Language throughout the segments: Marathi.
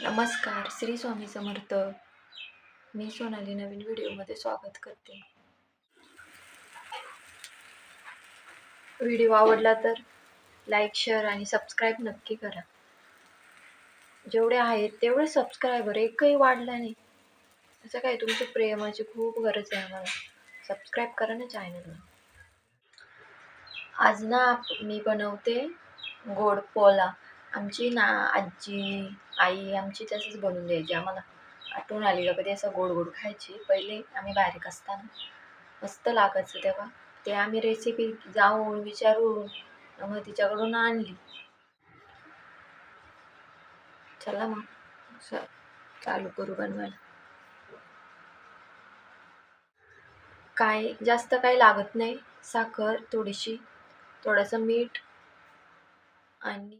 नमस्कार, श्री स्वामी समर्थ. मी सोनाली नवीन व्हिडिओमध्ये स्वागत करते. व्हिडिओ आवडला तर लाईक, शेअर आणि सबस्क्राईब नक्की करा. जेवढे आहेत तेवढे सबस्क्रायबर एकही वाढला नाही. असं काय, तुमची प्रेमाची खूप गरज आहे आम्हाला. सबस्क्राईब करा ना चॅनलला. आज ना मी बनवते गोड पोला. आमची ना आजी आई आमची तसंच बनवून द्यायची. आम्हाला आठवण आली का कधी असं गोड गोड खायची. पहिले आम्ही बारीक असताना मस्त लागायचं तेव्हा. ते आम्ही रेसिपी जाऊन विचारून मग तिच्याकडून आणली. चला मग चालू करू बनवायला. काय जास्त काही लागत नाही. साखर थोडीशी, थोडंसं मीठ आणि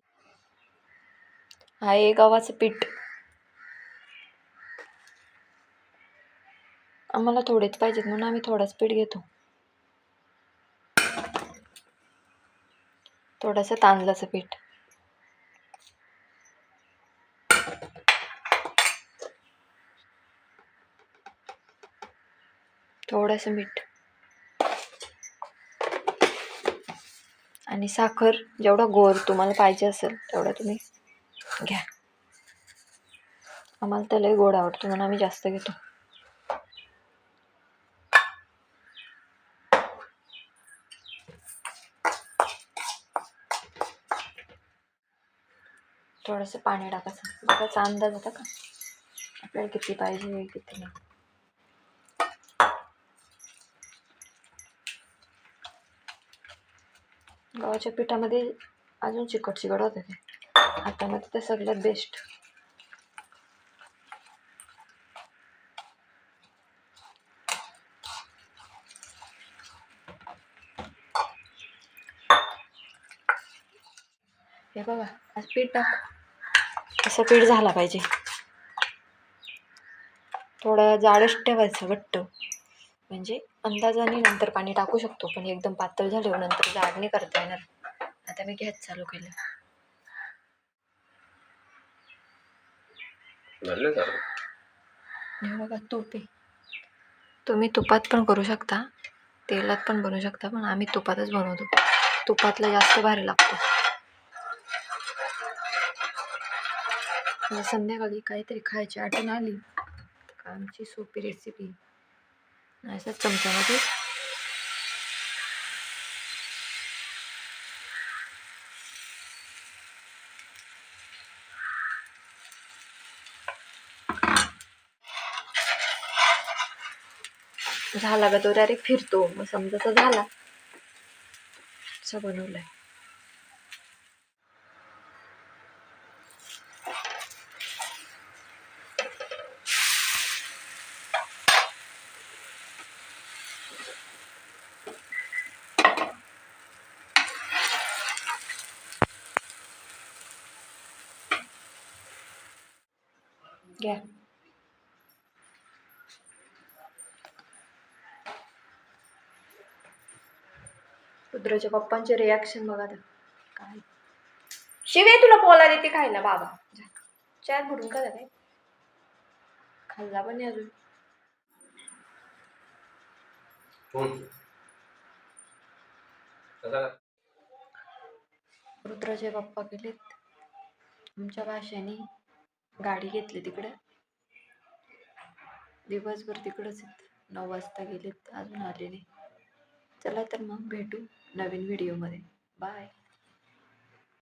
आहे गव्हाचं पीठ. आम्हाला थोडेच पाहिजेत म्हणून आम्ही थोडंच पीठ घेतो. थोडंसं तांदळाचं पीठ, थोडंसं मीठ आणि साखर. जेवढा गोड तुम्हाला पाहिजे असेल तेवढा तुम्ही घ्या. आम्हाला तर लय गोड आवडतो म्हणून आम्ही जास्त घेतो. थोडंसं पाणी टाकायचं. त्याचा अंदाज होता का आपल्याला किती पाहिजे किती नाही. गव्हाच्या पिठामध्ये अजून चिकट होतं ते. हातामध्ये तर सगळ्यात बेस्ट. हे बघा, आज पीठ टाक. असं पीठ झाला पाहिजे. थोडं जाडच ठेवायचं, घट्ट. म्हणजे अंदाजाने नंतर पाणी टाकू शकतो, पण एकदम पातळ झाल्यावर नंतर जाड नाही करता येणार. आता मी गॅस चालू केलं. हे बघा, तूप आहे. तुम्ही तुपात पण करू शकता, तेलात पण बनवू शकता, पण आम्ही तुपातच बनवतो. तुपातला जास्त भारी लागतो. संध्याकाळी काहीतरी खायची आठवण आली का आमची सोपी रेसिपी अशाच चमच्यामध्ये झाला का तो डायरेक्ट फिरतो. मग समजा तो झाला. असं बनवलंय. घ्या. रुद्राच्या पप्पांचे रिॲक्शन बघा. काय शिवे तुला पोला देते खायला बाबा. चार बुडून का काय खाल्ला पण नाही अजून. रुद्राचे पप्पा गेलेत आमच्या भाषेने गाडी घेतली तिकडे. दिवसभर तिकडंच आहेत. 9 वाजता गेलेत, अजून आले नाही. चला तर मग भेटू नवीन व्हिडिओमध्ये. बाय.